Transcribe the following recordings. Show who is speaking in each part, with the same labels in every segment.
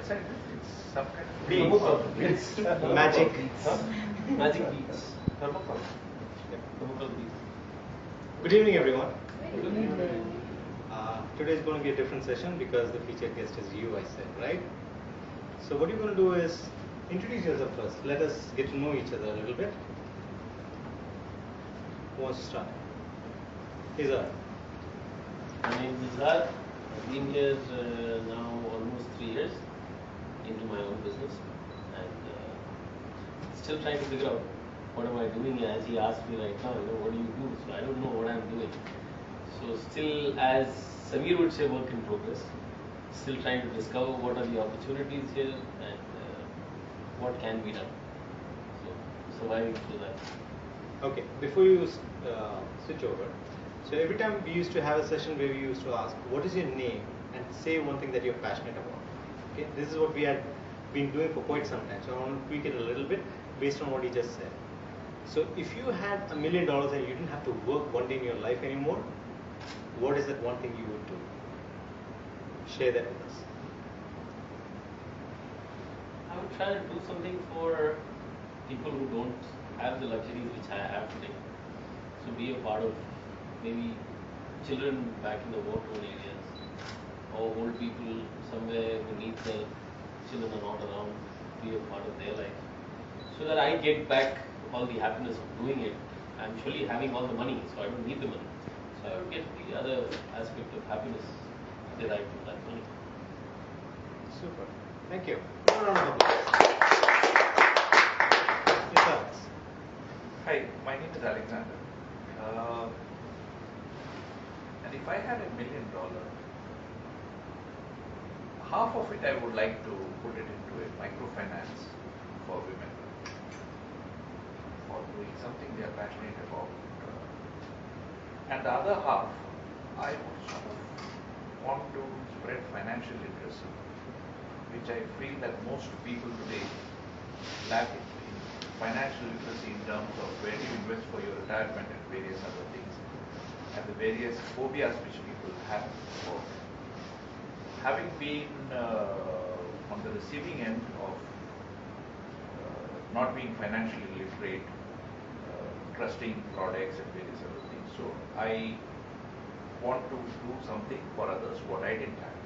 Speaker 1: inside this? It's some kind of
Speaker 2: beads. Magic.
Speaker 3: Magic beads.
Speaker 1: thermocol.
Speaker 3: Thermocol beads.
Speaker 2: Good evening, everyone.
Speaker 3: Good evening.
Speaker 2: Today is going to be a different session because the featured guest is you, I said, right? So what you're going to do is introduce yourself first. Let us get to know each other a little bit. Who wants to start? Izar.
Speaker 3: My name is Izar. I've been here now almost 3 years into my own business and still trying to figure out what am I doing. As he asked me right now, what do you do? So I don't know what I'm doing. So still, as Samir would say, work in progress. Still trying to discover what are the opportunities here and what can be done. So surviving through that.
Speaker 2: Okay, before you switch over, so every time we used to have a session where we used to ask, what is your name? And say one thing that you're passionate about. Okay, this is what we had been doing for quite some time. So I want to tweak it a little bit based on what he just said. So if you had $1 million and you didn't have to work one day in your life anymore, what is that one thing you would do? Share that with us.
Speaker 3: I would try to do something for people who don't have the luxuries which I have today. So be a part of maybe children back in the war-torn areas or old people somewhere who need the children are not around, be a part of their life. So that I get back all the happiness of doing it. I'm surely having all the money, so I don't need the money. So I would get the other aspect of happiness derived from that money.
Speaker 2: Super. Thank you. One round of applause. Yes, Alex.
Speaker 1: Hi, my name is Alexander. And if I had $1 million, half of it I would like to put it into a microfinance for women or doing something they are passionate about. And the other half, I would sort of want to spread financial literacy, which I feel that most people today lack in financial literacy in terms of where you invest for your retirement and various other things, and the various phobias which people have. So, having been on the receiving end of not being financially literate, trusting products and various other things, so I want to do something for others what I didn't have.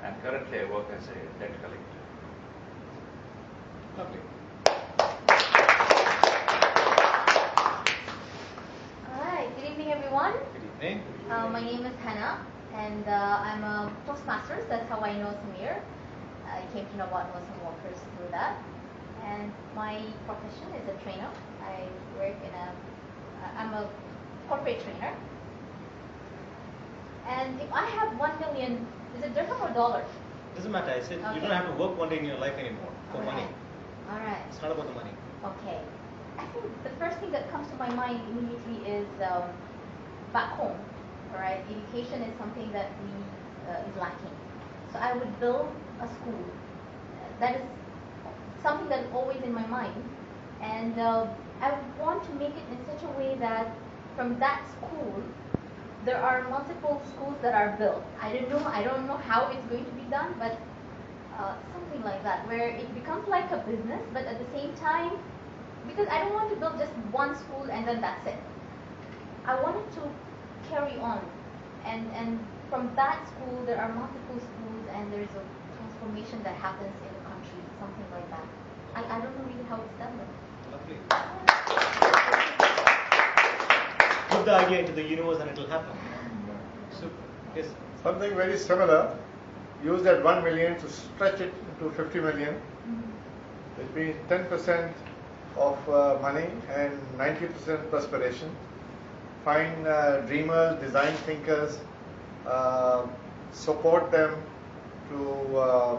Speaker 1: And currently I work as a debt collector.
Speaker 2: Lovely.
Speaker 4: Hi, good evening everyone.
Speaker 2: Good evening.
Speaker 4: My name is Hannah and I'm a Toastmasters. That's how I know Samir. I came to know about Muslim workers through that. And my profession is a trainer. I work I'm a corporate trainer. And if I have 1 million, is it dirham or dollar?
Speaker 2: Doesn't matter. I said
Speaker 4: Okay.
Speaker 2: you don't have to work one day in your life anymore for money.
Speaker 4: All right.
Speaker 2: It's not about the money.
Speaker 4: Okay. I think the first thing that comes to my mind immediately is back home. All right. Education is something that is lacking. So I would build a school. That is something that is always in my mind, and I would want to make it in such a way that from that school there are multiple schools that are built. I don't know how it's going to be done, but something like that, where it becomes like a business, but at the same time, because I don't want to build just one school and then that's it. I wanted to carry on, and from that school there are multiple schools, and there's a transformation that happens in the country, something like that. I don't know really how it's done though.
Speaker 2: Lovely. Put the idea into the universe and it will happen. Super. Yes.
Speaker 5: Something very similar. Use that 1 million to stretch it to 50 million. It means 10% of money and 90% perspiration. Find dreamers, design thinkers, support them to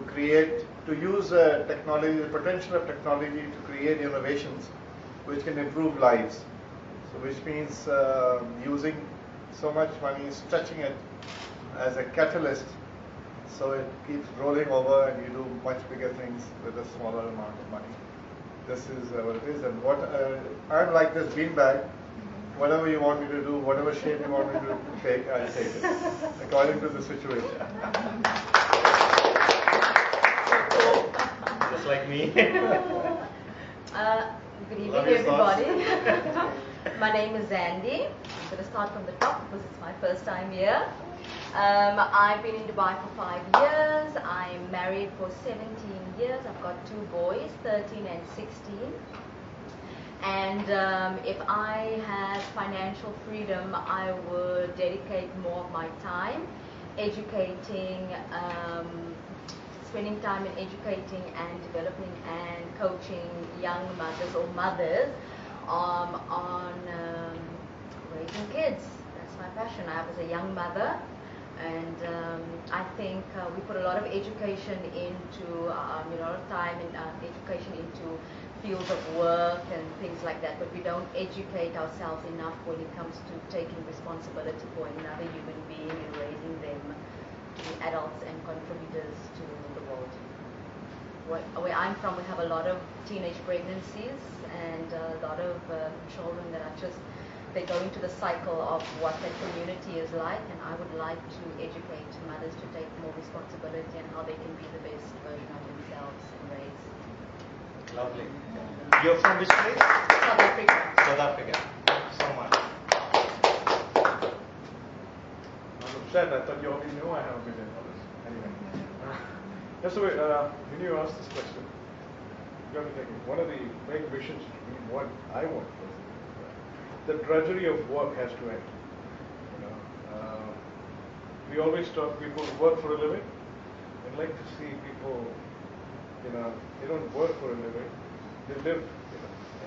Speaker 5: create, to use technology, the potential of technology to create innovations which can improve lives. So which means using so much money, stretching it as a catalyst so it keeps rolling over and you do much bigger things with a smaller amount of money. This is what it is, and what I'm like this beanbag. Whatever you want me to do, whatever shape you want me to take, I'll take it according to the situation.
Speaker 2: like me.
Speaker 6: Good evening,
Speaker 2: Love your sauce.
Speaker 6: everybody. My name is Zandy. I'm going to start from the top because it's my first time here. I've been in Dubai for 5 years. I'm married for 17 years. I've got 2 boys, 13 and 16. And if I had financial freedom, I would dedicate more of my time educating, spending time in educating and developing and coaching young mothers or mothers on raising kids. That's my passion. I was a young mother, and I think we put a lot of education into, a lot of time in education into fields of work and things like that, but we don't educate ourselves enough when it comes to taking responsibility for another human being and raising them to be adults and contributors to the world. Where I'm from, we have a lot of teenage pregnancies and a lot of children that are just, they go into the cycle of what that community is like, and I would like to educate mothers to take more responsibility and how they can be the best version of themselves and raise.
Speaker 2: Lovely. You're from which place?
Speaker 6: South Africa.
Speaker 2: South Africa. Thank you so much.
Speaker 5: I'm upset. I thought you already knew I have $1 million. Anyway. So when you asked this question, you got me thinking, one of the main missions I want was the drudgery of work has to end. We always talk people work for a living. I'd like to see people, they don't work for a living, they live,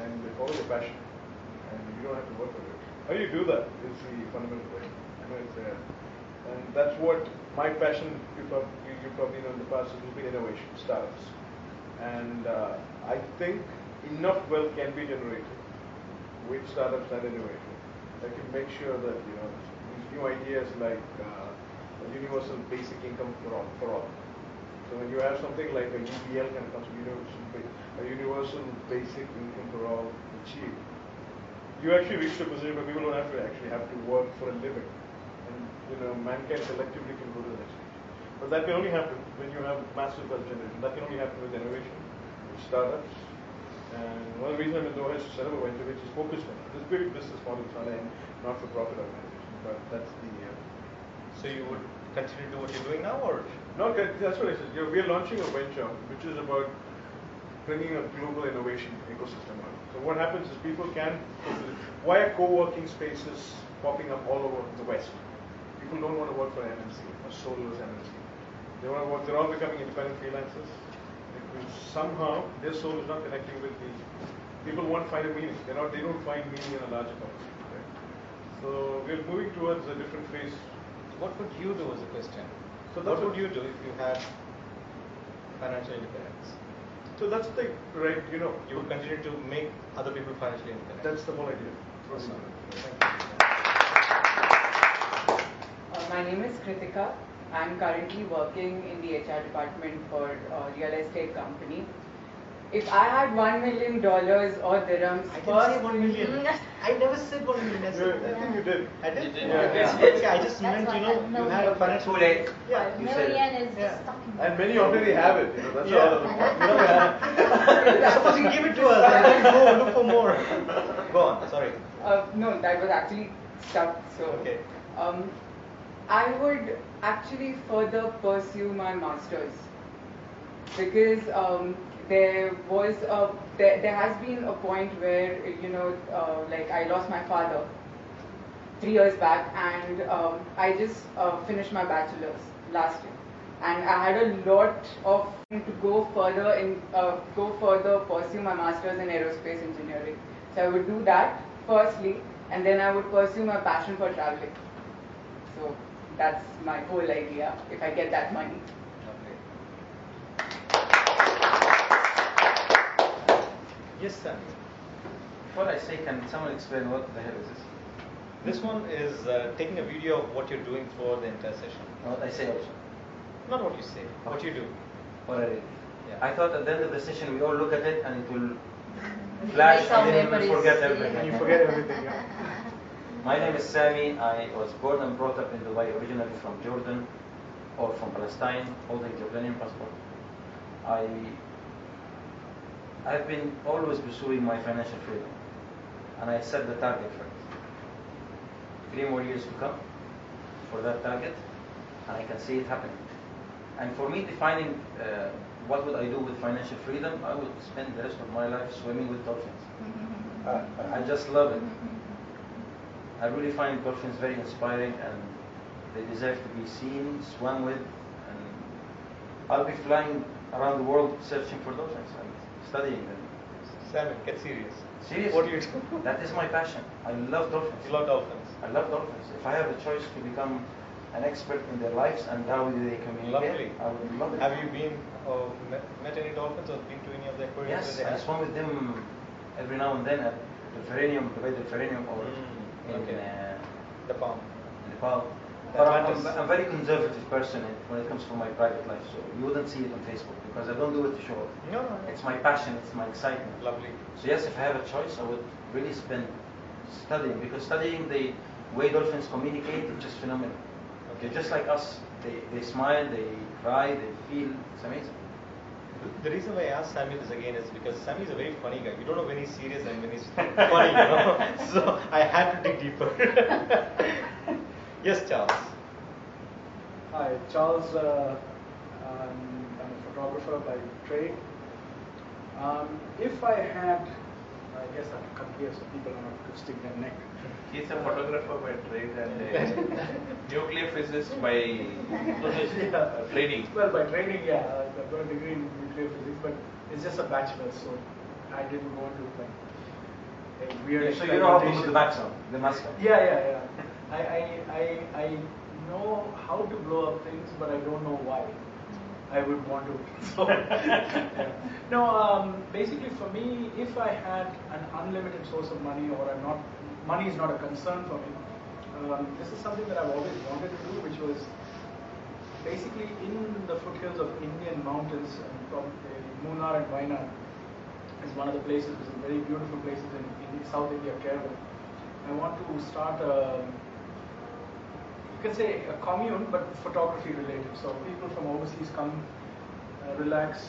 Speaker 5: and they follow their passion, and you don't have to work for it. How you do that is the fundamental way. And that's what my passion, you probably know in the past, has been innovation, startups. And I think enough wealth can be generated with startups and innovation that can make sure that these new ideas like a universal basic income for all. So when you have something like a UBL kind of concept, a universal basic income for all achieved, you actually reach a position where people don't have to work for a living, and mankind collectively can go to the next stage. But that can only happen when you have massive wealth generation. That can only happen with innovation, with startups. And one of the reasons I'm in Doha is to set up a venture which is focused on this big business model, not for profit organization. But that's the.
Speaker 2: So you would continue to do what you're doing now, or?
Speaker 5: No, that's what I said. We are launching a venture which is about bringing a global innovation ecosystem out. So what happens is people can. Why are co-working spaces popping up all over the West? People don't want to work for an MNC, a soulless MNC. They want to work. They're all becoming independent freelancers. Because somehow their soul is not connecting with the people. Want to find a meaning. They don't find meaning in a larger company. Right? So we're moving towards a different phase.
Speaker 2: What would you do as a Christian?
Speaker 5: So
Speaker 2: what would you do if you had financial independence?
Speaker 5: So that's the right.
Speaker 2: You would continue to make other people financially independent.
Speaker 5: That's the whole idea.
Speaker 2: Awesome.
Speaker 7: My name is Kritika. I'm currently working in the HR department for a real estate company. If I had $1 million or dirhams,
Speaker 2: I didn't say 1 million. I never said 1 million. I
Speaker 5: think you did.
Speaker 2: I did.
Speaker 3: You did.
Speaker 5: Yeah.
Speaker 2: Okay, I just
Speaker 4: That's
Speaker 2: meant
Speaker 4: why
Speaker 2: you had a financial.
Speaker 1: Too late.
Speaker 2: Yeah.
Speaker 1: You said it.
Speaker 4: Million is
Speaker 2: Yeah.
Speaker 4: just talking.
Speaker 5: And many already have it. That's
Speaker 2: Yeah.
Speaker 5: all.
Speaker 2: Suppose you give it to us and then go look for more. Go on. Sorry.
Speaker 7: No, that was actually stuck. So,
Speaker 2: Okay.
Speaker 7: I would actually further pursue my masters because there has been a point where like I lost my father 3 years back, and I just finished my bachelor's last year, and I had a lot of to go further pursue my masters in aerospace engineering. So I would do that firstly, and then I would pursue my passion for traveling. So that's my whole idea. If I get that money.
Speaker 2: Yes, sir.
Speaker 8: Before I say, can someone explain what the hell is this?
Speaker 2: This one is taking a video of what you're doing for the entire session.
Speaker 8: What I say also.
Speaker 2: Not what you say, what you do.
Speaker 8: What I read.
Speaker 2: Yeah.
Speaker 8: I thought at the end of the session we all look at it and it will flash
Speaker 4: Make our
Speaker 8: and then we will
Speaker 4: memories,
Speaker 8: forget
Speaker 4: yeah.
Speaker 8: everything.
Speaker 5: And you forget everything. Yeah.
Speaker 8: My name is Sami. I was born and brought up in Dubai, originally from Jordan or from Palestine, holding Jordanian passport. I I've been always pursuing my financial freedom, and I set the target for it. 3 more years to come for that target, and I can see it happening. And for me, defining what would I do with financial freedom, I would spend the rest of my life swimming with dolphins. I just love it. I really find dolphins very inspiring, and they deserve to be seen, swum with, and I'll be flying around the world searching for dolphins and studying them.
Speaker 2: Simon, get serious.
Speaker 8: Seriously,
Speaker 2: What do you do?
Speaker 8: that is my passion. I love dolphins.
Speaker 2: You love dolphins.
Speaker 8: I love dolphins. If I have a choice to become an expert in their lives and how they communicate,
Speaker 2: Lovely.
Speaker 8: I would love it.
Speaker 2: Have you been met any dolphins or been to any of the aquariums?
Speaker 8: Yes,
Speaker 2: that they
Speaker 8: I
Speaker 2: have?
Speaker 8: swim with them every now and then at the Ferrarium, the Ferrarium, or in
Speaker 2: okay. The palm.
Speaker 8: Nepal.
Speaker 2: The
Speaker 8: But
Speaker 2: Atlantis.
Speaker 8: I'm a very conservative person when it comes to my private life, so you wouldn't see it on Facebook because I don't do it to show off.
Speaker 2: No, no.
Speaker 8: It's my passion, it's my excitement.
Speaker 2: Lovely.
Speaker 8: So yes, if I have a choice, I would really spend studying, because studying the way dolphins communicate is just phenomenal. They're just like us. They smile, they cry, they feel. It's amazing.
Speaker 2: The reason why I asked Sammy this again is because Sammy is a very funny guy. You don't know when he's serious and when he's funny, you know. So I had to dig deeper. Yes, Charles.
Speaker 9: Hi, Charles. I'm a photographer by trade. If I had, I guess I have to come here so people don't have to stick their neck.
Speaker 1: He's a photographer by trade and a nuclear physicist by training.
Speaker 9: Well, by training, yeah, I've got a degree in nuclear physics, but it's just a bachelor's, so I didn't go into like a weird.
Speaker 8: So you know how to put the mask on, the mask on.
Speaker 9: Yeah. I know how to blow up things, but I don't know why. I would want to. So, yeah. No, basically for me, if I had an unlimited source of money, or money is not a concern for me. This is something that I've always wanted to do, which was basically in the foothills of Indian mountains, and probably Munnar and Wayanad is one of the places, which is very beautiful places in South India, Kerala. I want to start you can say a commune, but photography related. So people from overseas come, relax.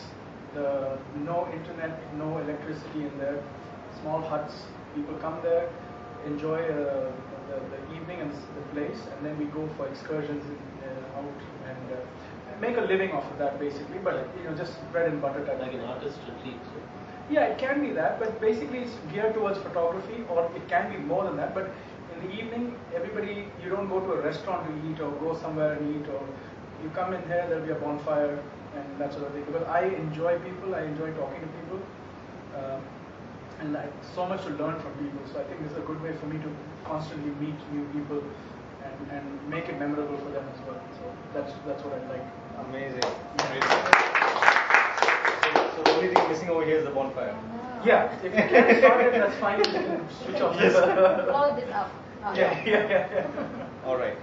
Speaker 9: No internet, no electricity in there. Small huts. People come there, enjoy the evening and the place, and then we go for excursions out and make a living off of that, basically. But just bread and butter type.
Speaker 3: Like an artist retreat. So.
Speaker 9: Yeah, it can be that, but basically it's geared towards photography, or it can be more than that. But in the evening, you don't go to a restaurant to eat or go somewhere and eat, or you come in here, there'll be a bonfire and that sort of thing. Because I enjoy people, I enjoy talking to people, and I so much to learn from people. So I think this is a good way for me to constantly meet new people and make it memorable for them as well. So that's what I like.
Speaker 2: Amazing. So the only thing missing over here is the bonfire.
Speaker 9: Yeah, if you can't start it, that's fine. You can switch off.
Speaker 2: Yes.
Speaker 4: Blow this up.
Speaker 9: Yeah.
Speaker 2: All right.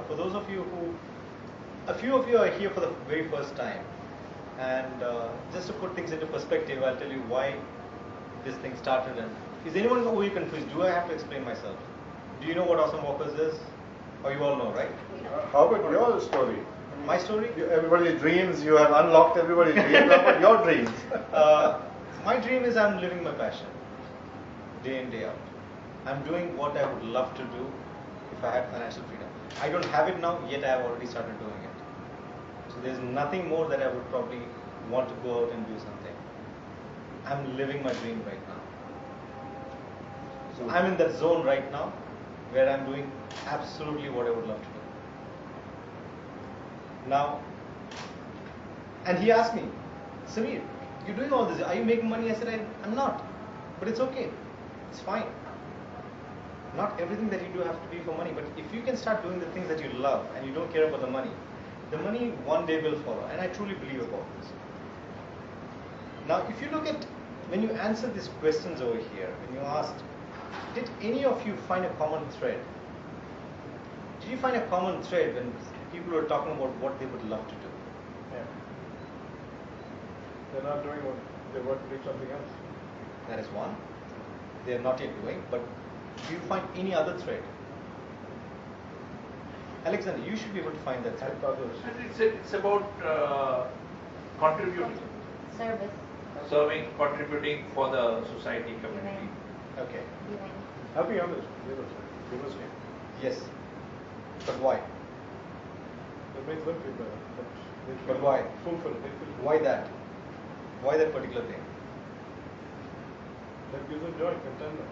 Speaker 2: For those of you a few of you are here for the very first time, and just to put things into perspective, I'll tell you why this thing started. And is anyone over here confused? Do I have to explain myself? Do you know what Awesome Walkers is? Or you all know, right?
Speaker 5: How about your story?
Speaker 2: My story?
Speaker 5: Everybody's dreams, you have unlocked everybody's dreams. How about your dreams?
Speaker 2: My dream is I'm living my passion, day in, day out. I'm doing what I would love to do if I had financial freedom. I don't have it now, yet I have already started doing it. So there's nothing more that I would probably want to go out and do something. I'm living my dream right now. So I'm in that zone right now where I'm doing absolutely what I would love to do. Now, and he asked me, Samir, you're doing all this, are you making money? I said, I'm not, but it's okay, it's fine. Not everything that you do has to be for money, but if you can start doing the things that you love and you don't care about the money one day will follow, and I truly believe about this. Now, if you look at, when you answer these questions over here, when you asked, did any of you find a common thread? Did you find a common thread when people were talking about what they would love to do?
Speaker 5: Yeah. They're not doing what they want to do something else.
Speaker 2: That is one. They are not yet doing, but do you find any other thread? Alexander, you should be able to find that thread.
Speaker 1: It's about contributing.
Speaker 4: Service.
Speaker 1: serving, contributing for the society, community.
Speaker 2: Okay.
Speaker 4: Giving.
Speaker 10: I'll be honest. Give us name.
Speaker 2: Yes. But why?
Speaker 10: That makes them feel better. They feel
Speaker 2: But why?
Speaker 10: fulfilled. They feel
Speaker 2: Why that? Why that particular thing?
Speaker 10: That gives them joy, contentment.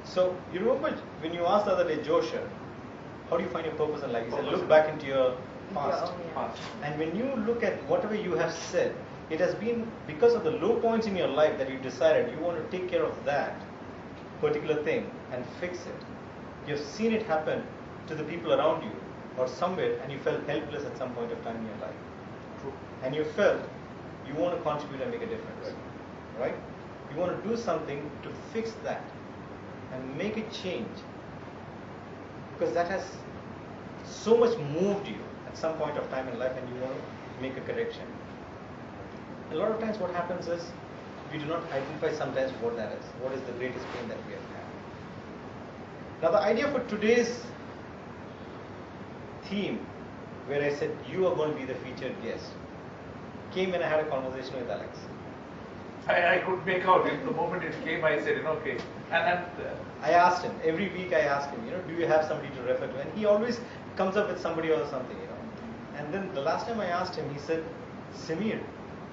Speaker 2: So you remember when you asked the other day, Joshua, how do you find your purpose in life? You said,
Speaker 1: Purpose
Speaker 2: look
Speaker 1: in
Speaker 2: back
Speaker 1: life.
Speaker 2: into your past.
Speaker 1: Past.
Speaker 2: And when you look at whatever you have said, it has been because of the low points in your life that you decided you want to take care of that particular thing and fix it. You've seen it happen to the people around you or somewhere, and you felt helpless at some point of time in your life.
Speaker 1: True.
Speaker 2: And you felt you want to contribute and make a difference. Right? You want to do something to fix that and make a change. Because that has so much moved you at some point of time in life, and you want to make a correction. A lot of times what happens is we do not identify sometimes what that is. What is the greatest pain that we have had. Now the idea for today's theme, where I said you are going to be the featured guest, came when I had a conversation with Alex.
Speaker 1: I could make out it. The moment it came, I said, okay. And
Speaker 2: I asked him, every week I ask him, do you have somebody to refer to? And he always comes up with somebody or something, And then the last time I asked him, he said, Samir,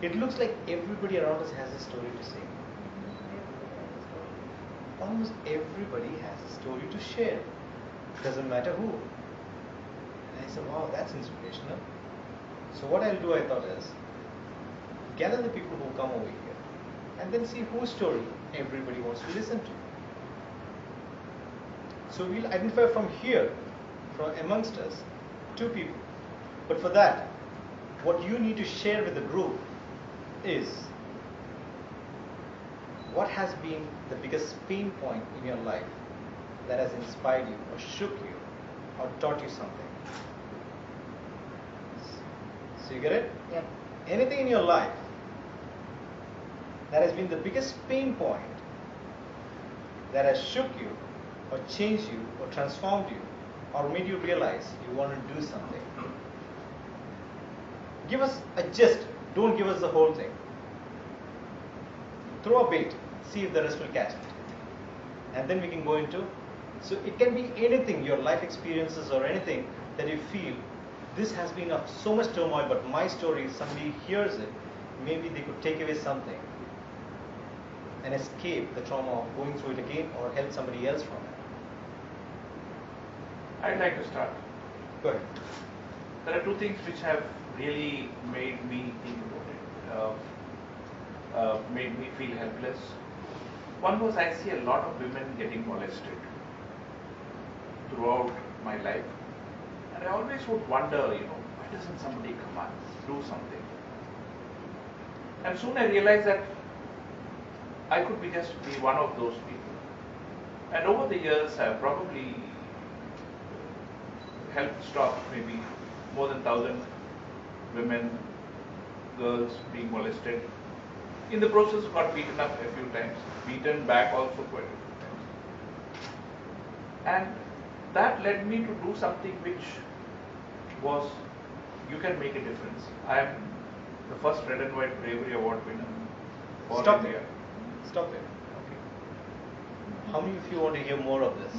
Speaker 2: it looks like everybody around us has a story to say. Almost everybody has a story to share. Doesn't matter who. And I said, wow, that's inspirational. So what I'll do, I thought, is gather the people who come over here and then see whose story everybody wants to listen to. So we'll identify from here, from amongst us, 2 people. But for that, what you need to share with the group is what has been the biggest pain point in your life that has inspired you or shook you or taught you something. So you get it?
Speaker 6: Yep.
Speaker 2: Anything in your life that has been the biggest pain point that has shook you or changed you or transformed you or made you realize you want to do something. Give us a gist. Don't give us the whole thing. Throw a bait. See if the rest will catch it. And then we can go into. So it can be anything, your life experiences or anything that you feel this has been of so much turmoil, but my story, if somebody hears it, maybe they could take away something and escape the trauma of going through it again or help somebody else from it.
Speaker 1: I'd like to start.
Speaker 2: Go ahead.
Speaker 1: There are 2 things which have really made me think about it, made me feel helpless. One was I see a lot of women getting molested throughout my life. And I always would wonder, why doesn't somebody come and do something? And soon I realized that I could be one of those people. And over the years, I have probably helped stop maybe more than 1,000 women, girls being molested. In the process, got beaten up a few times, beaten back also quite a few times. And that led me to do something which was, you can make a difference. I am the first Red and White Bravery Award winner for
Speaker 2: Stop
Speaker 1: India.
Speaker 2: there. Stop there.
Speaker 1: Okay.
Speaker 2: How many of you want to hear more of this?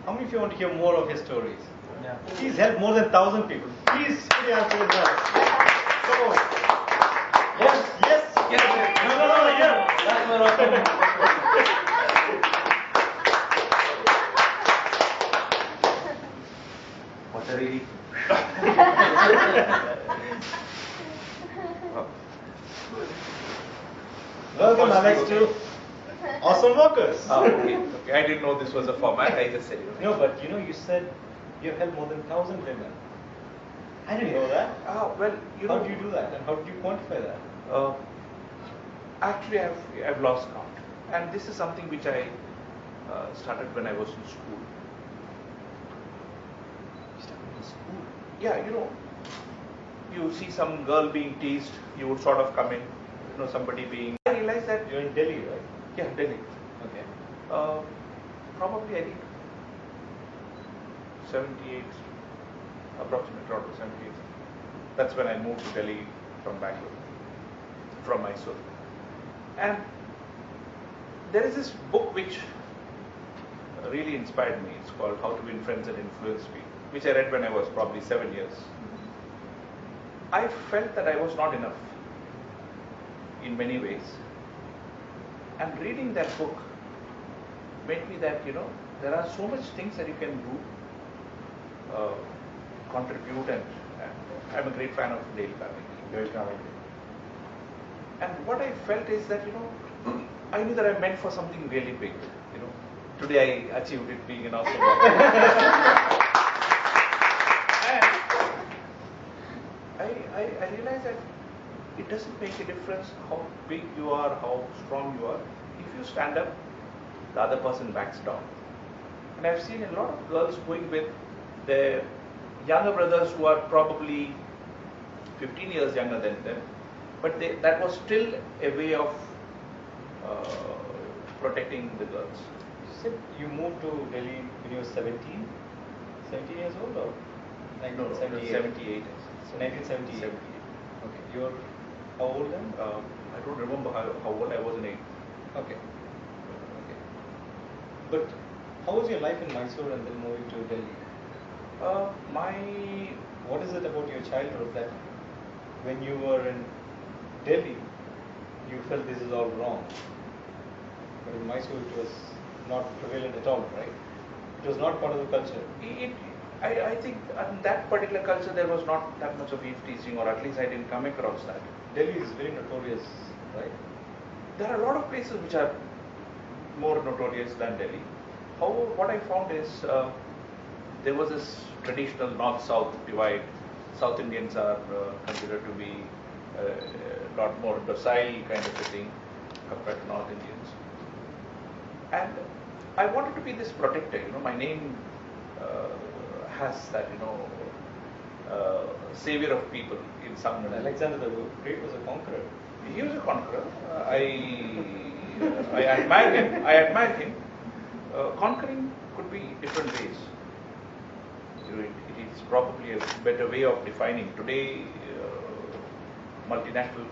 Speaker 2: How many of you want to hear more of his stories?
Speaker 8: Yeah.
Speaker 2: He's helped more than 1,000 people. Please put your hands together. Come on. Yes, yes.
Speaker 1: Yes.
Speaker 2: No, yeah.
Speaker 8: That's what I'm What a relief.
Speaker 2: Welcome, Alex, to Awesome Workers.
Speaker 1: Okay. I didn't know this was a format. I just said it.
Speaker 2: No, but you said you have helped more than 1,000 women. I didn't know that.
Speaker 1: Well,
Speaker 2: How do you do that, and how do you quantify that?
Speaker 1: Actually, I've lost count, and this is something which I started when I was in school.
Speaker 2: You started in school.
Speaker 1: Yeah, you see some girl being teased, you would sort of come in, somebody being. I realized that.
Speaker 2: You're in Delhi, right?
Speaker 1: Yeah, Delhi.
Speaker 2: Okay.
Speaker 1: Probably I think 78, approximately around 78. That's when I moved to Delhi from Bangalore. from Mysore. And there is this book which really inspired me. It's called How to Win Friends and Influence People, which I read when I was probably 7 years. I felt that I was not enough in many ways. And reading that book made me that, there are so much things that you can do, contribute, and I'm a great fan of Dale Carnegie. And what I felt is that, I knew that I meant for something really big, Today I achieved it being an awesome And I realized that it doesn't make a difference how big you are, how strong you are. If you stand up, the other person backs down. And I've seen a lot of girls going with their younger brothers who are probably 15 years younger than them, but that was still a way of protecting the girls.
Speaker 2: You said you moved to Delhi when you were 17 years old, or 1978?
Speaker 1: 78.
Speaker 2: So 1978. Okay. You're how old then?
Speaker 1: I don't remember how old I was in 8.
Speaker 2: Okay. But how was your life in Mysore and then moving to Delhi? What is it about your childhood that when you were in Delhi, you felt this is all wrong? But in Mysore, it was not prevalent at all, right? It was not part of the culture.
Speaker 1: I think in that particular culture there was not that much of eve teasing, or at least I didn't come across that.
Speaker 2: Delhi is very notorious, right?
Speaker 1: There are a lot of places which are more notorious than Delhi. However, what I found is there was this traditional north-south divide. South Indians are considered to be a lot more docile kind of a thing compared to North Indians. And I wanted to be this protector. My name has that, savior of people in some way.
Speaker 2: Alexander the Great was a conqueror.
Speaker 1: He was a conqueror. I admire him. Conquering could be different ways. It is probably a better way of defining. Today, multinationals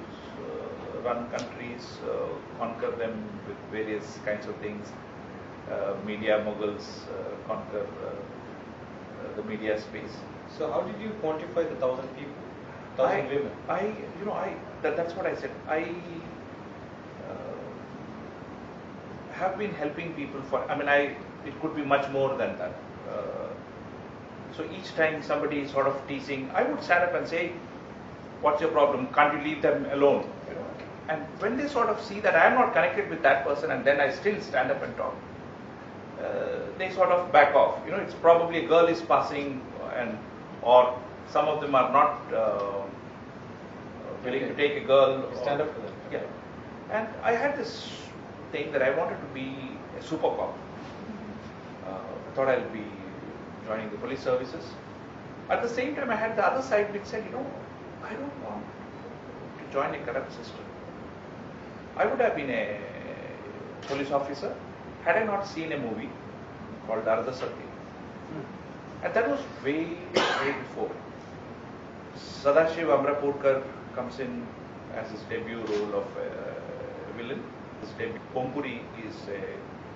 Speaker 1: run countries, conquer them with various kinds of things. Media moguls conquer the media space.
Speaker 2: So how did you quantify the 1,000 people, 1,000 women?
Speaker 1: That's what I said. I have been helping people it could be much more than that. So each time somebody is sort of teasing, I would stand up and say, what's your problem? Can't you leave them alone? And when they sort of see that I am not connected with that person, and then I still stand up and talk, they sort of back off. It's probably a girl is passing, or some of them are not willing to take a girl.
Speaker 2: Stand up for them.
Speaker 1: Yeah. And I had this thing that I wanted to be a super cop. I thought I'll be joining the police services. At the same time, I had the other side which said, I don't want to join a corrupt system. I would have been a police officer had I not seen a movie called Arda Satya. And that was way before. Sadashiv Amrapurkar comes in as his debut role of a villain. His debut. Pompuri is a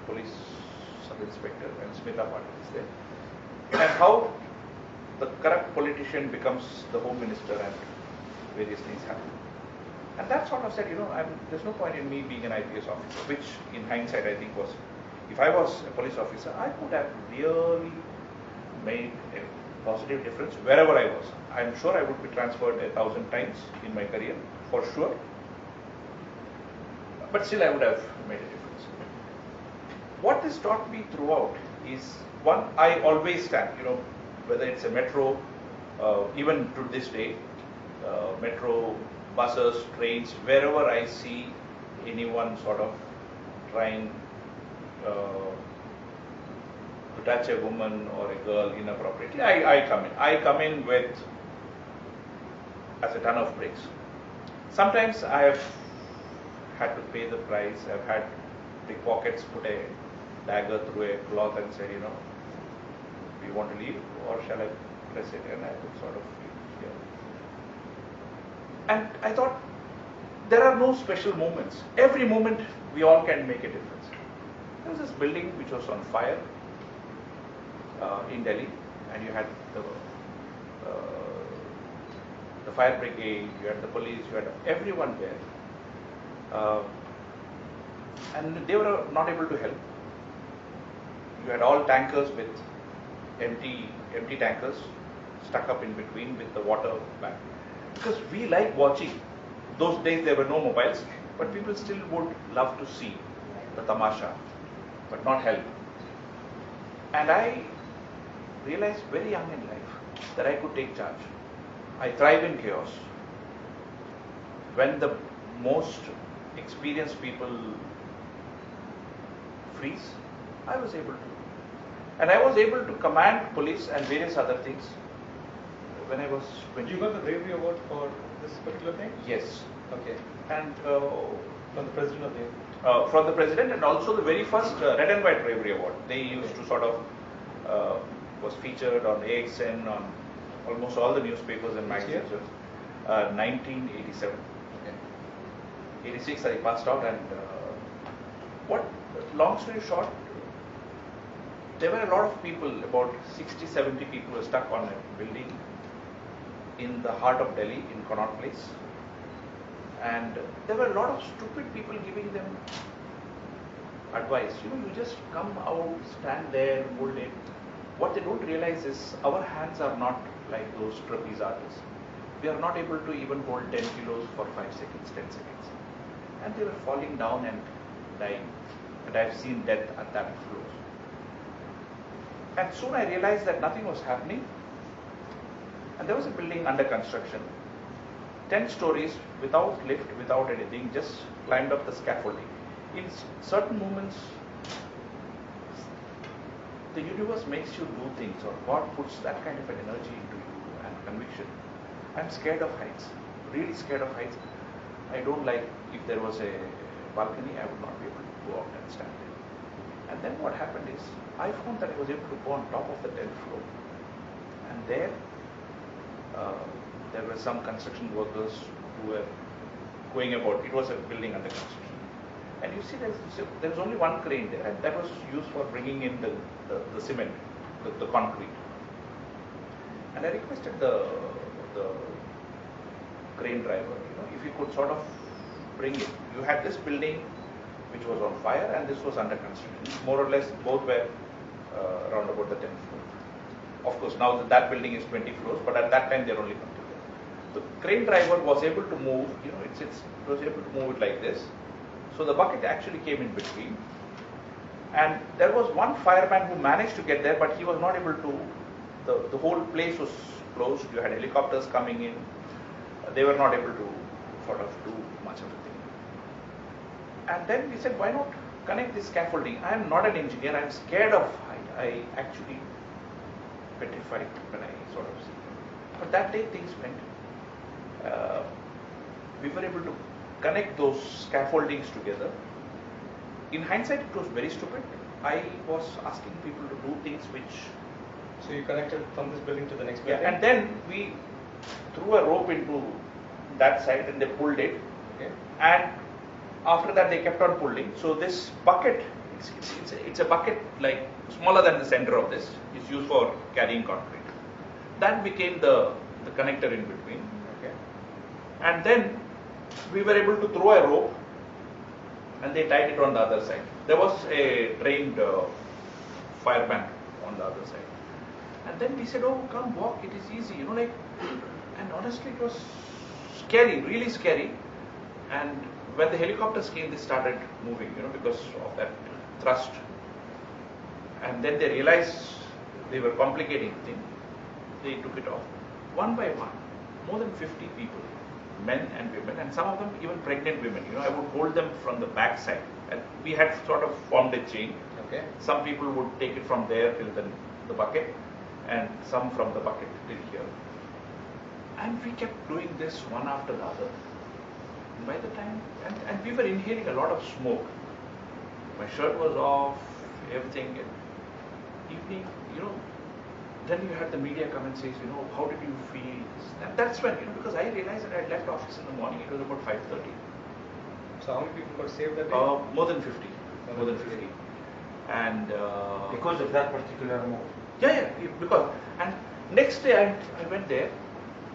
Speaker 1: police sub-inspector, and Smita Patil is there. And how the corrupt politician becomes the home minister, and various things happen. And that sort of said, there's no point in me being an IPS officer, which in hindsight I think was, if I was a police officer, I could have really made a positive difference wherever I was. I'm sure I would be transferred 1,000 times in my career, for sure. But still I would have made a difference. What this taught me throughout is, one, I always stand, whether it's a metro, even to this day, metro, buses, trains, wherever I see anyone sort of trying to touch a woman or a girl inappropriately, I come in. I come in with as a ton of bricks. Sometimes I have had to pay the price. I've had pickpockets put a dagger through a cloth and said, do you want to leave or shall I press it? And I would sort of leave. And I thought there are no special moments. Every moment we all can make a difference. There was this building which was on fire in Delhi, and you had the fire brigade, you had the police, you had everyone there. And they were not able to help. You had all tankers with empty tankers stuck up in between with the water back. Because we like watching. Those days there were no mobiles, but people still would love to see the tamasha, but not help. And I realized very young in life that I could take charge. I thrive in chaos. When the most experienced people freeze, I was able to. And I was able to command police and various other things when I was 20.
Speaker 2: You got the bravery award for this particular thing?
Speaker 1: Yes.
Speaker 2: Okay.
Speaker 1: And
Speaker 2: from the president of the...
Speaker 1: from the president, and also the very first red and white bravery award. They used to sort of was featured on AXN, on almost all the newspapers and magazines. 1987. Okay. 86 I passed out, and long story short, there were a lot of people, about 60-70 people were stuck on a building in the heart of Delhi, in Connaught Place. And there were a lot of stupid people giving them advice. You just come out, stand there, hold it. What they don't realize is our hands are not like those trapeze artists. We are not able to even hold 10 kilos for 5 seconds, 10 seconds. And they were falling down and dying. And I've seen death at that close. And soon I realized that nothing was happening. And there was a building under construction. 10 stories, without lift, without anything, just climbed up the scaffolding. In certain moments, the universe makes you do things, or God puts that kind of an energy into you and conviction. I'm scared of heights, really scared of heights. I don't like, if there was a balcony, I would not be able to go out and stand there. And then what happened is, I found that I was able to go on top of the 10th floor. And there were some construction workers who were going about. It was a building under construction. And you see there was only one crane there, and that was used for bringing in the cement, the concrete. And I requested the crane driver, if you could sort of bring it. You had this building which was on fire, and this was under construction. More or less, both were around about the 10th floor. Of course, now that building is 20 floors, but at that time they were only 20 floors. The crane driver was able to move, it was able to move it like this. So the bucket actually came in between. And there was one fireman who managed to get there, but he was not able to. The whole place was closed. You had helicopters coming in. They were not able to sort of do much of a thing. And then we said, why not connect this scaffolding? I am not an engineer. I am scared of height. I actually petrified when I sort of see. But that day things went. We were able to connect those scaffoldings together. In hindsight, it was very stupid. I was asking people to do things which...
Speaker 2: So you connected from this building to the next building?
Speaker 1: Yeah, and then we threw a rope into that side and they pulled it.
Speaker 2: Okay.
Speaker 1: And after that they kept on pulling. So this bucket, it's a bucket like smaller than the center of this. It's used for carrying concrete. That became the connector in between.
Speaker 2: Okay.
Speaker 1: And then we were able to throw a rope and they tied it on the other side. There was a trained fireman on the other side. And then we said, oh, come walk, it is easy, and honestly it was scary, really scary. And when the helicopters came, they started moving, because of that thrust. And then they realized they were complicating things. They took it off. One by one, more than 50 people, men and women, and some of them even pregnant women. I would hold them from the back side. And we had sort of formed a chain.
Speaker 2: Okay.
Speaker 1: Some people would take it from there till the bucket, and some from the bucket till here. And we kept doing this one after the other. And by the time, and we were inhaling a lot of smoke. My shirt was off, everything. And evening, then you had the media come and say, how did you feel? And that's when, because I realized that I had left office in the morning, it was about 5:30.
Speaker 2: So how many people got saved that day?
Speaker 1: More than 50. More than 50. And
Speaker 8: Because of that particular move.
Speaker 1: yeah, because and next day I went there.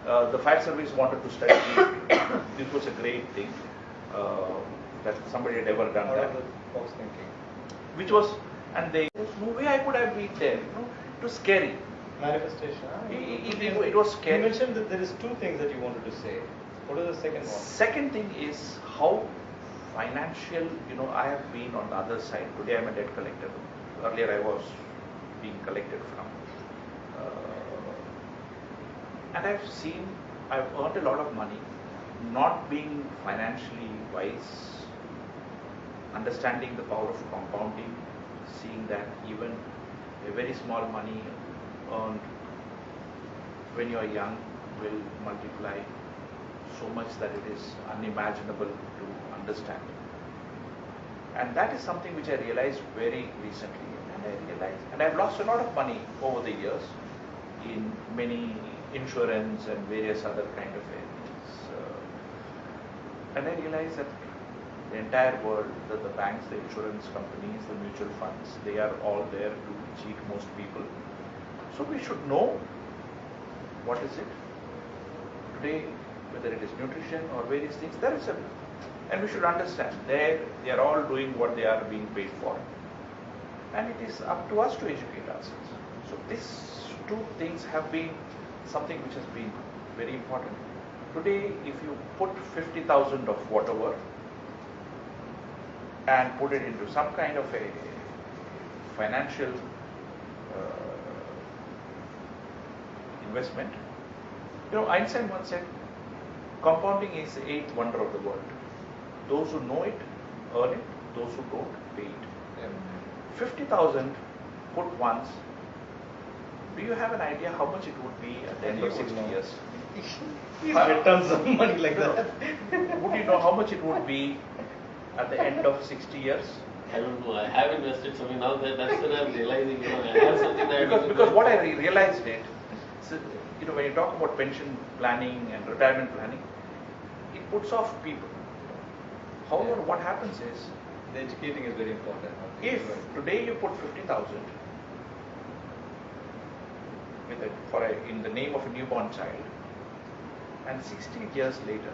Speaker 1: The fire service wanted to study. This was a great thing that somebody had ever done
Speaker 2: Out
Speaker 1: that.
Speaker 2: of the box thinking.
Speaker 1: Which was, and there's no way I could have been there. It was scary.
Speaker 2: Manifestation. Huh?
Speaker 1: It was scary.
Speaker 2: You mentioned that there is two things that you wanted to say. What is the second one?
Speaker 1: Second thing is how financial, I have been on the other side. Today I'm a debt collector. Earlier I was being collected from. And I've earned a lot of money, not being financially wise, understanding the power of compounding, seeing that even a very small money earned when you are young will multiply so much that it is unimaginable to understand. And that is something which I realized very recently. And I've lost a lot of money over the years in many insurance and various other kind of areas. And I realized that the entire world, the banks, the insurance companies, the mutual funds, they are all there to cheat most people. So we should know what is it. Today, whether it is nutrition or various things, there is and we should understand they are all doing what they are being paid for. And it is up to us to educate ourselves. So these two things have been something which has been very important. Today, if you put 50,000 of whatever and put it into some kind of a financial investment, Einstein once said, compounding is the eighth wonder of the world. Those who know it, earn it. Those who don't, pay it. 50,000 put once. Do you have an idea how much it would be at the end of 60 years?
Speaker 2: He's returned some money like that.
Speaker 1: Would you know how much it would be at the end of 60 years?
Speaker 3: I don't know. I have invested something now. That's when I'm realizing, I have something that
Speaker 1: Because what I realized so, when you talk about pension planning and retirement planning, it puts off people. However, what happens is,
Speaker 2: the educating is very important.
Speaker 1: if today you put 50,000 in the name of a newborn child, and 60 years later,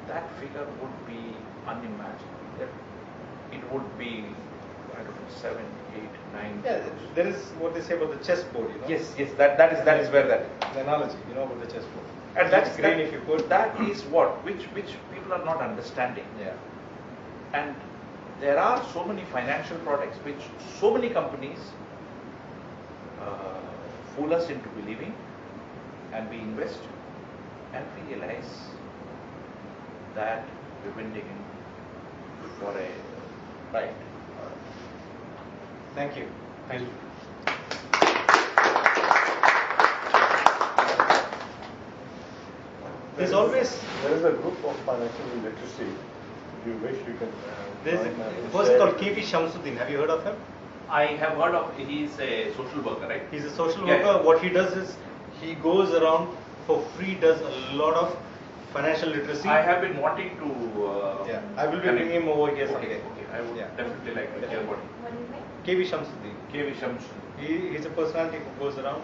Speaker 1: that figure would be unimaginable. It would be, I don't know, 7, 8, 9.
Speaker 2: Yeah, there is what they say about the chessboard,
Speaker 1: Yes, that is where that.
Speaker 2: The analogy, about the chessboard.
Speaker 1: And that's
Speaker 2: green if you put.
Speaker 1: That is which people are not understanding.
Speaker 2: Yeah.
Speaker 1: And there are so many financial products which so many companies fool us into believing, and we invest, and we realize that we've been taken for a ride.
Speaker 2: Thank you.
Speaker 1: Thank you.
Speaker 2: There's always
Speaker 10: There is a group of financial literacy. If you wish, you can.
Speaker 2: there's
Speaker 10: join
Speaker 2: a
Speaker 10: and
Speaker 2: person
Speaker 10: share.
Speaker 2: called K.V. Shamsuddin. Have you heard of him?
Speaker 1: I have heard of, he's a social worker, right?
Speaker 2: He's a social
Speaker 1: Yeah,
Speaker 2: worker.
Speaker 1: yeah.
Speaker 2: What he does is he goes around for free, does a lot of financial literacy.
Speaker 1: I have been wanting to.
Speaker 2: Yeah, I will be
Speaker 1: connect.
Speaker 2: bringing him over here
Speaker 1: Okay,
Speaker 2: someday.
Speaker 1: okay. I would
Speaker 2: Yeah.
Speaker 1: definitely like to hear about it.
Speaker 4: What is it?
Speaker 2: K.V. Shamsuddin.
Speaker 1: KV Shams.
Speaker 2: He's a personality who goes around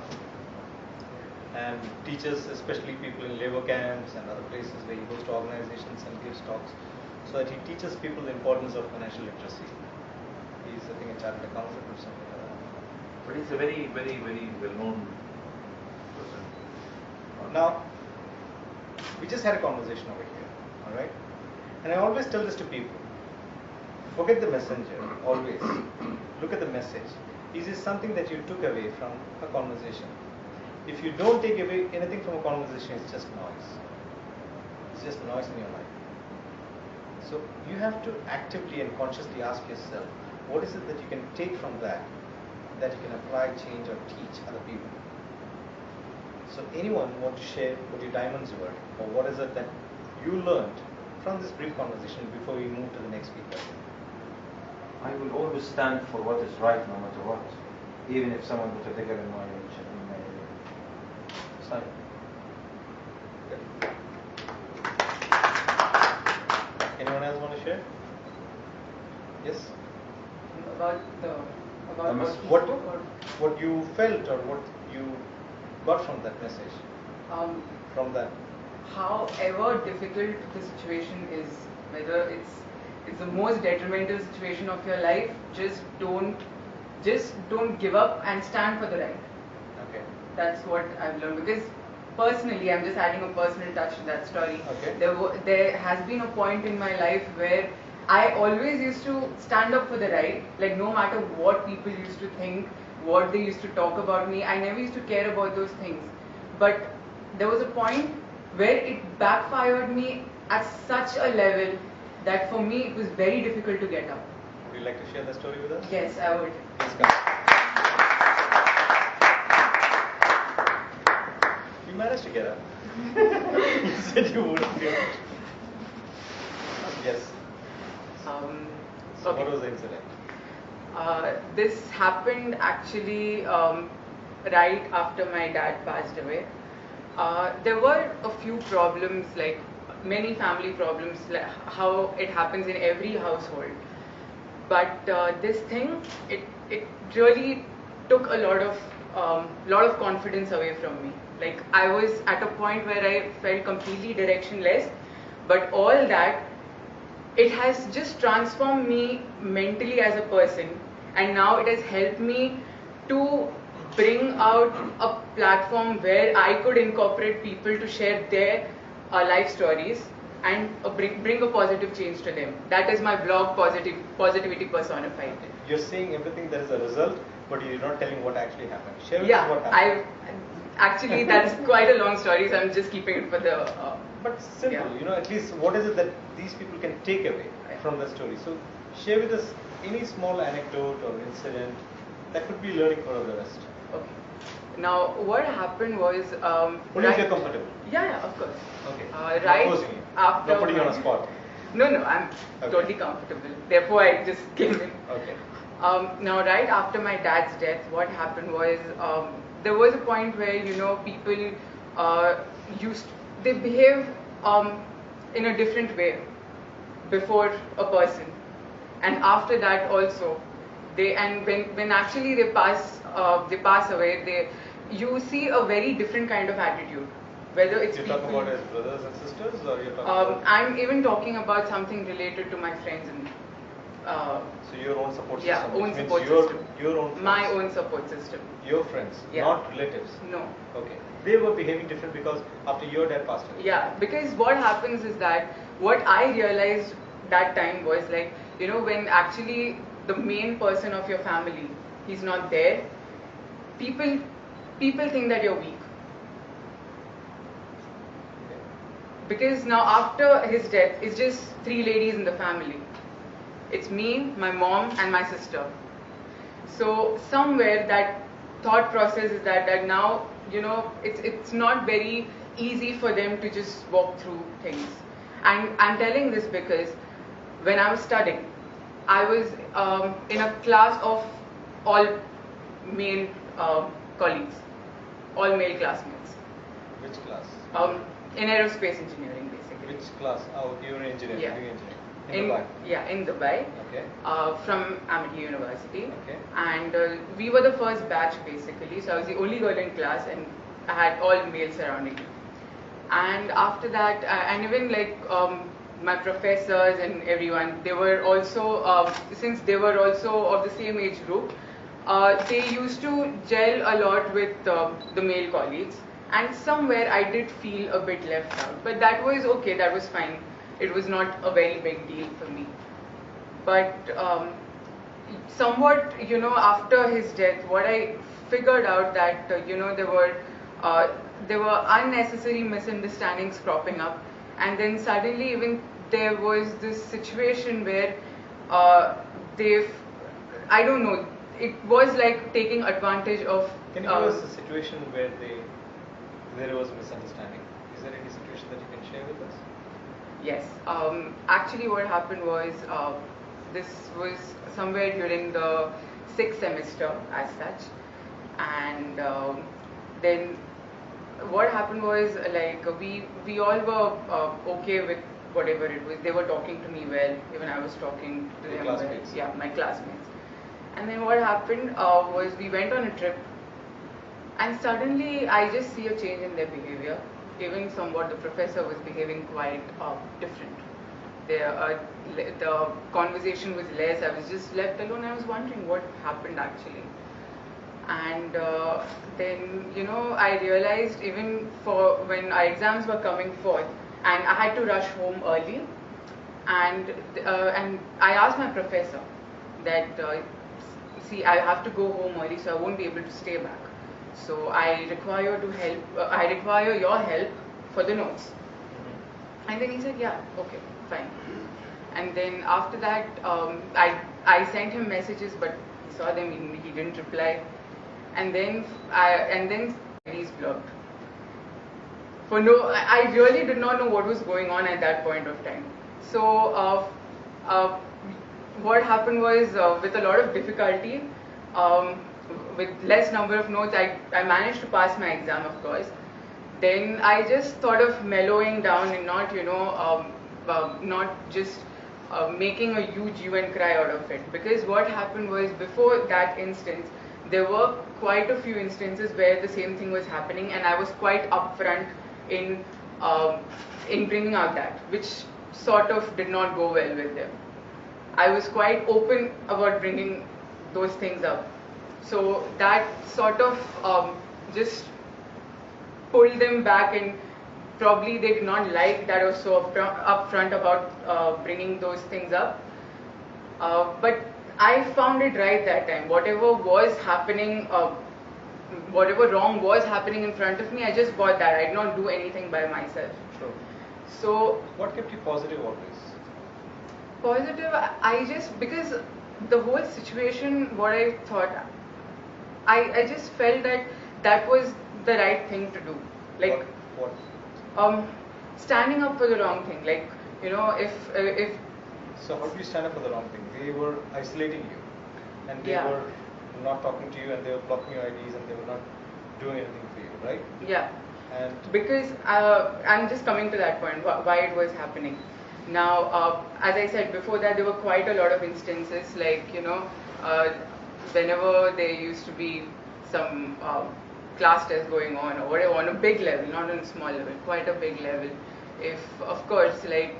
Speaker 2: and teaches, especially people in labor camps and other places where he goes to organizations and gives talks, so that he teaches people the importance of financial literacy. He's, I think, a chartered accountant or something like that.
Speaker 1: But he's a very, very, very well-known person.
Speaker 2: Now, we just had a conversation over here, all right? And I always tell this to people. Forget the messenger, always. Look at the message. Is this something that you took away from a conversation? If you don't take away anything from a conversation, it's just noise. It's just noise in your life. So you have to actively and consciously ask yourself, what is it that you can take from that you can apply, change, or teach other people? So anyone want to share what your diamonds were, or what is it that you learned from this brief conversation before we move to the next speaker?
Speaker 8: I will always stand for what is right no matter what, even if someone put a dagger in my side.
Speaker 2: Anyone else want share? Yes.
Speaker 7: About
Speaker 8: The message.
Speaker 7: what he spoke, or
Speaker 2: What you felt or what you got from that message?
Speaker 7: um,
Speaker 2: From that.
Speaker 7: however difficult the situation is, whether it's the most detrimental situation of your life, just don't give up and stand for the right.
Speaker 2: Okay.
Speaker 7: That's what I've learned, because personally, I'm just adding a personal touch to that story.
Speaker 2: Okay.
Speaker 7: There has been a point in my life where I always used to stand up for the right, like no matter what people used to think, what they used to talk about me, I never used to care about those things. But there was a point where it backfired me at such a level that for me it was very difficult to get up.
Speaker 2: Would you like to share the story with us?
Speaker 7: Yes, I would.
Speaker 2: Please come. You managed to get up. You said you wouldn't get it. Yes. So
Speaker 7: Okay.
Speaker 2: what was the incident?
Speaker 7: This happened actually right after my dad passed away. There were a few problems, like many family problems, like how it happens in every household. But this thing, it really took a lot of confidence away from me. Like I was at a point where I felt completely directionless, but all that, it has just transformed me mentally as a person, and now it has helped me to bring out a platform where I could incorporate people to share their life stories and bring a positive change to them. That is my blog, Positivity Personified.
Speaker 2: You're saying everything that is a result, but you're not telling what actually happened. Share with us
Speaker 7: Yeah,
Speaker 2: what happened.
Speaker 7: actually that's quite a long story, so I'm just keeping it for the.
Speaker 2: But simple,
Speaker 7: Yeah.
Speaker 2: at least what is it that these people can take away from the story? So share with us any small anecdote or incident that could be learning for the rest.
Speaker 7: Okay. Now, what happened was.
Speaker 2: Only if you're comfortable.
Speaker 7: Yeah, of course.
Speaker 2: Okay.
Speaker 7: Right
Speaker 2: Not forcing you.
Speaker 7: after.
Speaker 2: Not putting you on a spot.
Speaker 7: No, I'm
Speaker 2: Okay.
Speaker 7: totally comfortable. Therefore, I just came in.
Speaker 2: Okay.
Speaker 7: Now, right after my dad's death, what happened was there was a point where people they behave in a different way before a person, and after that also when actually they pass away, you see a very different kind of attitude. Whether it's
Speaker 2: You're
Speaker 7: people,
Speaker 2: talking about as brothers and sisters, or you're talking about...
Speaker 7: I'm even talking about something related to my friends and.
Speaker 2: So your own support
Speaker 7: Yeah,
Speaker 2: system.
Speaker 7: own
Speaker 2: which means
Speaker 7: support
Speaker 2: your,
Speaker 7: system.
Speaker 2: Your own friends.
Speaker 7: My own support system.
Speaker 2: Your friends,
Speaker 7: Yeah.
Speaker 2: not relatives.
Speaker 7: No.
Speaker 2: Okay. They were behaving different because after your dad passed away.
Speaker 7: Yeah, because what happens is that what I realized that time was like, when actually the main person of your family, he's not there, people think that you're weak.
Speaker 2: Okay.
Speaker 7: Because now after his death, it's just 3 ladies in the family. It's me, my mom, and my sister. So somewhere that thought process is that now, it's not very easy for them to just walk through things. And I'm telling this because when I was studying, I was in a class of all male colleagues, all male classmates.
Speaker 2: Which class?
Speaker 7: In aerospace engineering, basically.
Speaker 2: Which class? Oh, you're an engineer.
Speaker 7: Yeah.
Speaker 2: Doing engineering. In Dubai.
Speaker 7: Yeah, in Dubai.
Speaker 2: Okay.
Speaker 7: From Amity University.
Speaker 2: Okay.
Speaker 7: And we were the first batch basically, so I was the only girl in class and I had all males surrounding me. And after that, and even like my professors and everyone, they were also, since they were also of the same age group, they used to gel a lot with the male colleagues. And somewhere I did feel a bit left out, but that was okay, that was fine. It was not a very big deal for me. But somewhat, after his death, what I figured out that, there were unnecessary misunderstandings cropping up. And then suddenly even there was this situation where I don't know, it was like taking advantage of...
Speaker 2: Can you give us a situation where there was a misunderstanding? Is there any situation that you can share with us?
Speaker 7: Yes. Actually, what happened was this was somewhere during the 6th semester, as such, and then what happened was like we all were okay with whatever it was. They were talking to me well, even I was talking to
Speaker 2: Your
Speaker 7: them
Speaker 2: classmates.
Speaker 7: well. Yeah, my classmates. And then what happened was we went on a trip, and suddenly I just see a change in their behavior. Even somewhat the professor was behaving quite different. The conversation was less. I was just left alone. I was wondering what happened actually. And then, I realized even for when our exams were coming forth, and I had to rush home early, and I asked my professor that, see, I have to go home early, so I won't be able to stay back. So I require to help. I require your help for the notes. And then he said, yeah, okay, fine. And then after that, I sent him messages, but he saw them. He didn't reply. And then he's blocked. I really did not know what was going on at that point of time. So what happened was, with a lot of difficulty, with less number of notes, I managed to pass my exam, of course. Then I just thought of mellowing down and not, not just making a huge hue and cry out of it. Because what happened was, before that instance, there were quite a few instances where the same thing was happening, and I was quite upfront in bringing out that, which sort of did not go well with them. I was quite open about bringing those things up. So that sort of just pulled them back, and probably they did not like that I was so upfront about bringing those things up. But I found it right that time. Whatever was happening, whatever wrong was happening in front of me, I just got that. I did not do anything by myself.
Speaker 2: Sure.
Speaker 7: So
Speaker 2: what kept you positive always?
Speaker 7: Positive, I just, because the whole situation, what I thought, I just felt that that was the right thing to do. Like,
Speaker 2: what?
Speaker 7: Standing up for the wrong thing. Like, if
Speaker 2: So how did you stand up for the wrong thing? They were isolating you, and they were not talking to you, and they were blocking your IDs, and they were not doing anything for you, right?
Speaker 7: Yeah.
Speaker 2: And
Speaker 7: because I'm just coming to that point, why it was happening. Now, as I said before that, there were quite a lot of instances, like, whenever there used to be some class test going on, or whatever, on a big level, not on a small level, quite a big level. If, of course, like,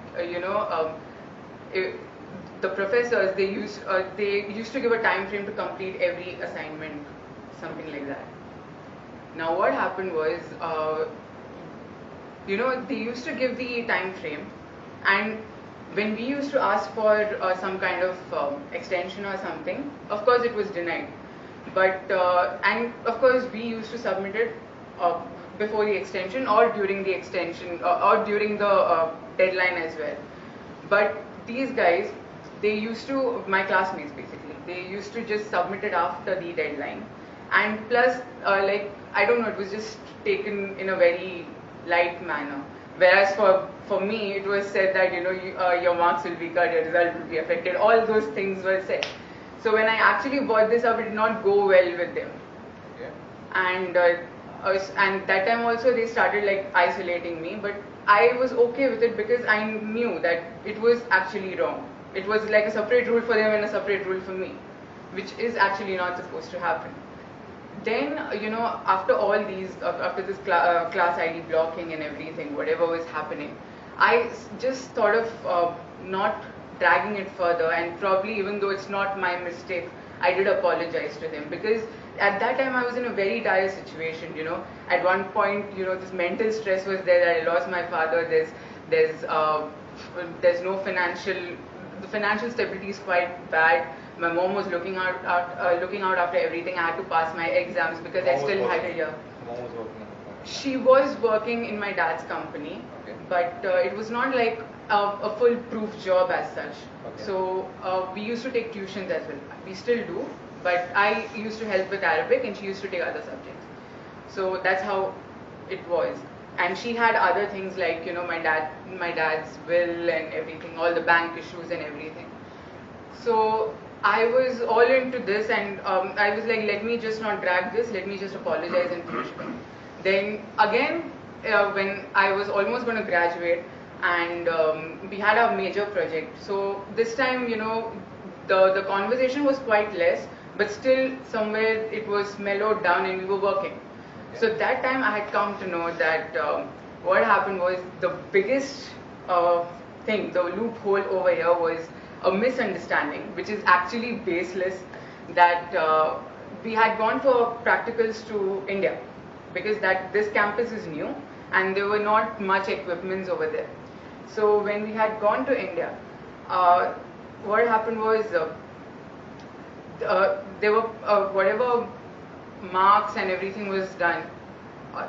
Speaker 7: the professors, they used to give a time frame to complete every assignment, something like that. Now what happened was, they used to give the time frame, and when we used to ask for some kind of extension or something, of course it was denied. But and of course we used to submit it before the extension, or during the extension, or during the deadline as well. But these guys, they used to, my classmates basically, they used to just submit it after the deadline. And plus, like, I don't know, it was just taken in a very light manner. Whereas for me, it was said that, your marks will be cut, your result will be affected, all those things were said. So when I actually brought this up, it did not go well with them.
Speaker 2: yeah.
Speaker 7: And that time also they started like isolating me, but I was okay with it because I knew that it was actually wrong. It was like a separate rule for them and a separate rule for me, which is actually not supposed to happen. Then, after all these, after this class ID blocking and everything, whatever was happening, I just thought of not dragging it further, and probably, even though it's not my mistake, I did apologize to them, because at that time I was in a very dire situation. At one point, this mental stress was there, that I lost my father. There's no the financial stability is quite bad. My mom was looking out after everything. I had to pass my exams because I still had a year.
Speaker 2: Mom was working.
Speaker 7: She was working in my dad's company,
Speaker 2: Okay.
Speaker 7: but it was not like a full-proof job as such.
Speaker 2: Okay.
Speaker 7: So we used to take tuitions as well. We still do, but I used to help with Arabic, and she used to take other subjects. So that's how it was. And she had other things like, my dad's will and everything, all the bank issues and everything. So I was all into this, and I was like, let me just not drag this, let me just apologize and finish it. Then again, when I was almost going to graduate, and we had a major project. So this time, the conversation was quite less, but still somewhere it was mellowed down and we were working. So that time I had come to know that what happened was the biggest thing, the loophole over here was a misunderstanding, which is actually baseless, that we had gone for practicals to India because this campus is new and there were not much equipments over there. So when we had gone to India, what happened was there were whatever marks and everything was done,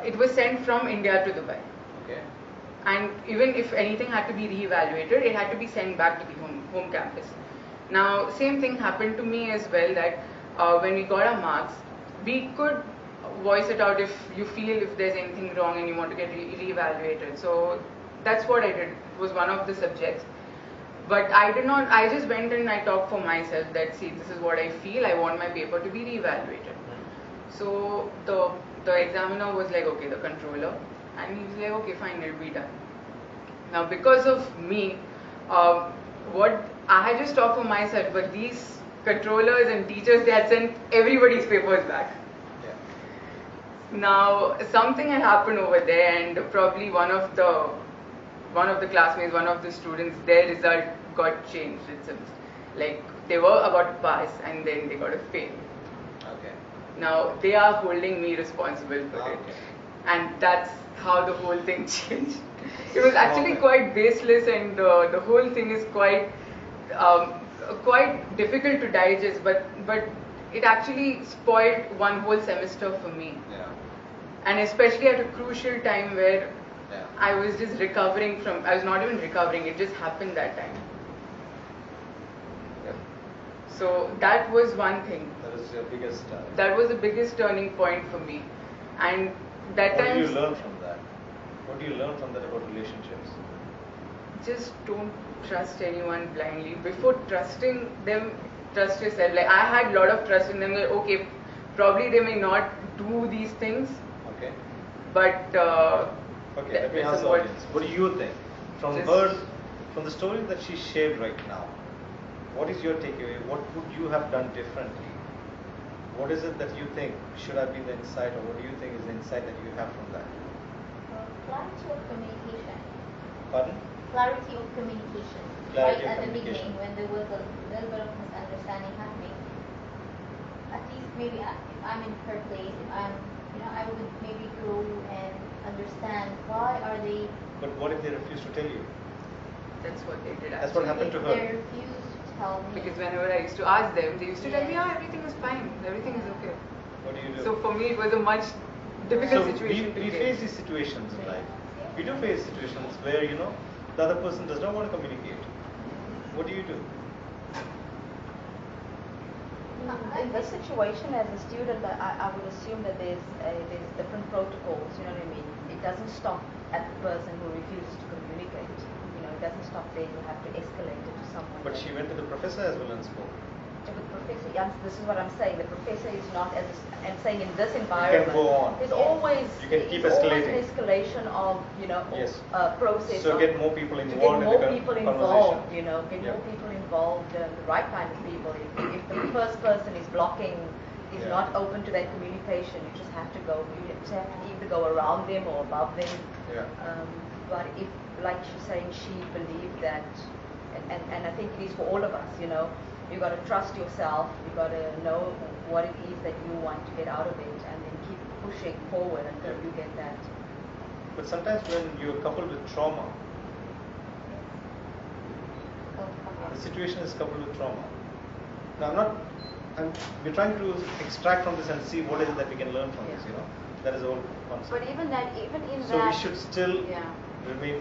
Speaker 7: it was sent from India to Dubai.
Speaker 2: Okay.
Speaker 7: And even if anything had to be re-evaluated, it had to be sent back to the home campus. Now, same thing happened to me as well, that when we got our marks, we could voice it out if you feel if there's anything wrong and you want to get re-evaluated. So that's what I did. It was one of the subjects. But I did not, I just went and I talked for myself that, see, this is what I feel, I want my paper to be re-evaluated. So the examiner was like, okay, the controller, and he was like, okay, fine, it'll be done. Now, because of me, what I had just talked for myself, but these controllers and teachers, they had sent everybody's papers back.
Speaker 2: Yeah.
Speaker 7: Now, something had happened over there, and probably one of the classmates, one of the students, their result got changed. Like they were about to pass, and then they got a fail.
Speaker 2: Okay.
Speaker 7: Now they are holding me responsible for it, and that's how the whole thing changed. It was actually quite baseless, and the whole thing is quite difficult to digest. But it actually spoiled one whole semester for me.
Speaker 2: Yeah.
Speaker 7: And especially at a crucial time where
Speaker 2: Yeah.
Speaker 7: I was just recovering from. I was not even recovering. It just happened that time.
Speaker 2: Yeah.
Speaker 7: So that was one thing.
Speaker 2: That was your biggest.
Speaker 7: That was the biggest turning point for me, and that
Speaker 2: What
Speaker 7: time.
Speaker 2: did you learn from that? What do you learn from that about relationships?
Speaker 7: Just don't trust anyone blindly. Before trusting them, trust yourself. Like I had a lot of trust in them. That okay, probably they may not do these things,
Speaker 2: Okay.
Speaker 7: but
Speaker 2: Okay. Let me
Speaker 7: this
Speaker 2: ask
Speaker 7: is
Speaker 2: the
Speaker 7: what-
Speaker 2: audience. What do you think from
Speaker 7: Just-
Speaker 2: from the story that she shared right now? What is your takeaway? What would you have done differently? What is it that you think should have been the insight, or what do you think is the insight that you have from that?
Speaker 4: Clarity of communication.
Speaker 2: Pardon?
Speaker 4: Clarity of communication.
Speaker 2: Clarity
Speaker 4: Right
Speaker 2: of
Speaker 4: at the
Speaker 2: communication.
Speaker 4: beginning, when there was a little bit of misunderstanding happening, at least maybe if I'm in her place, if I'm, I would maybe go and understand why are they.
Speaker 2: But what if they refuse to tell you?
Speaker 7: that's what they did.
Speaker 2: That's what happened to
Speaker 4: If
Speaker 2: her.
Speaker 4: they refuse to tell me.
Speaker 7: Because whenever I used to ask them, they used to tell me,
Speaker 4: Yeah.
Speaker 7: "Yeah, everything is fine, everything is okay."
Speaker 2: What do you do?
Speaker 7: So for me, it was a much difficult
Speaker 2: So
Speaker 7: situation to
Speaker 2: we
Speaker 7: get.
Speaker 2: face these situations in life. We do face situations where the other person does not want to communicate. What do you do?
Speaker 6: In this situation, as a student, I would assume that there's different protocols. You know what I mean? It doesn't stop at the person who refuses to communicate. It doesn't stop there. You have to escalate it to someone.
Speaker 2: But she went to the professor as well and spoke.
Speaker 6: To the professor, yes, this is what I'm saying. The professor is not as I'm saying in this
Speaker 2: You
Speaker 6: environment.
Speaker 2: can go on.
Speaker 6: There's always
Speaker 2: You can keep
Speaker 6: there's always
Speaker 2: escalating.
Speaker 6: an escalation of
Speaker 2: Yes.
Speaker 6: process.
Speaker 2: So
Speaker 6: of,
Speaker 2: get more people
Speaker 6: to get
Speaker 2: involved
Speaker 6: more
Speaker 2: in the
Speaker 6: people
Speaker 2: conversation.
Speaker 6: involved. Get
Speaker 2: Yeah.
Speaker 6: more people involved, the right kind of people. If the first person is blocking, is
Speaker 2: Yeah.
Speaker 6: not open to that communication, you just have to go. You just have to either go around them or above them.
Speaker 2: Yeah.
Speaker 6: But if, like she's saying, she believed that, and I think it is for all of us, you got to trust yourself, you got to know what it is that you want to get out of it, and then keep pushing forward until you get that.
Speaker 2: But sometimes when you're coupled with trauma, the situation is coupled with trauma. Now we're trying to extract from this and see what is it that we can learn from this, That is the whole concept.
Speaker 6: But even in
Speaker 2: So
Speaker 6: that,
Speaker 2: we should still
Speaker 6: yeah.
Speaker 2: remain